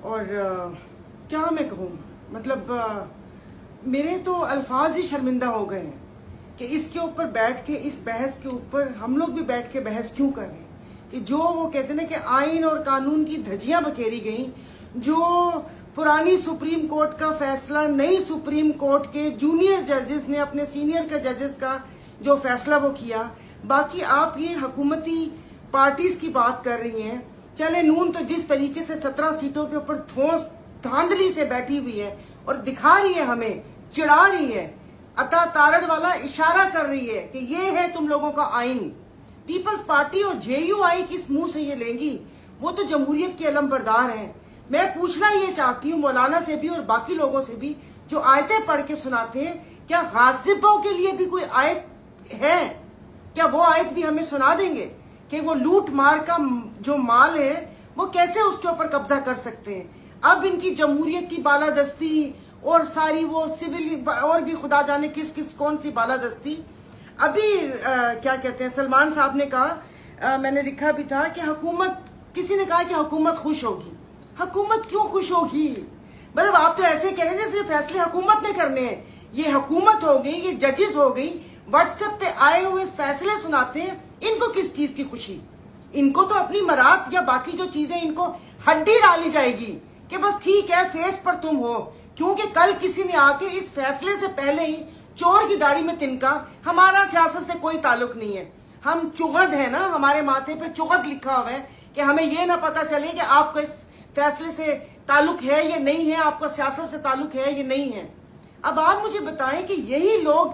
اور کیا میں کہوں، مطلب میرے تو الفاظ ہی شرمندہ ہو گئے ہیں کہ اس کے اوپر بیٹھ کے، اس بحث کے اوپر ہم لوگ بھی بیٹھ کے بحث کیوں کر رہے ہیں کہ جو وہ کہتے ہیں کہ آئین اور قانون کی دھجیاں بکھیری گئیں، جو پرانی سپریم کورٹ کا فیصلہ نئی سپریم کورٹ کے جونیئر ججز نے اپنے سینئر کے ججز کا جو فیصلہ وہ کیا، باقی آپ یہ حکومتی پارٹیز کی بات کر رہی ہیں۔ چلے نون تو جس طریقے سے 17 سیٹوں کے اوپر دھاندلی سے بیٹھی ہوئی ہے اور دکھا رہی ہے، ہمیں چڑھا رہی ہے، عطا تارڑ والا اشارہ کر رہی ہے کہ یہ ہے تم لوگوں کا آئین۔ پیپلز پارٹی اور جے یو آئی کس منہ سے یہ لیں گی؟ وہ تو جمہوریت کے علم بردار ہیں۔ میں پوچھنا یہ چاہتی ہوں مولانا سے بھی اور باقی لوگوں سے بھی جو آیتیں پڑھ کے سناتے ہیں، کیا غاصبوں کے لیے بھی کوئی آیت ہے؟ کیا وہ آیت بھی ہمیں سنا دیں گے کہ وہ لوٹ مار کا جو مال ہے وہ کیسے اس کے اوپر قبضہ کر سکتے ہیں؟ اب ان کی جمہوریت کی بالادستی اور ساری وہ سول اور بھی خدا جانے کون سی بالادستی۔ ابھی کیا کہتے ہیں، سلمان صاحب نے کہا، میں نے لکھا بھی تھا کہ حکومت، کسی نے کہا کہ حکومت خوش ہوگی۔ حکومت کیوں خوش ہوگی؟ مطلب آپ تو ایسے کہہ رہے ہیں جیسے فیصلے حکومت نے کرنے ہیں۔ یہ حکومت ہو گئی، یہ ججز ہو گئی، واٹس ایپ پہ آئے ہوئے فیصلے سناتے ہیں، ان کو کس چیز کی خوشی؟ ان کو تو اپنی مراد یا باقی جو چیزیں ان کو ہڈی ڈالی جائے گی کہ بس ٹھیک ہے فیس پر تم ہو، کیونکہ کل کسی نے آ کے اس فیصلے سے پہلے ہی چور کی داڑھی میں تنکا۔ ہمارا سیاست سے کوئی تعلق نہیں ہے، ہم چغد ہیں نا، ہمارے ماتھے پہ چغد لکھا ہوا ہے کہ ہمیں یہ نہ پتا چلے کہ آپ کو اس فیصلے سے تعلق ہے یا نہیں ہے، آپ کا سیاست سے تعلق ہے یا نہیں ہے۔ اب آپ مجھے بتائیں کہ یہی لوگ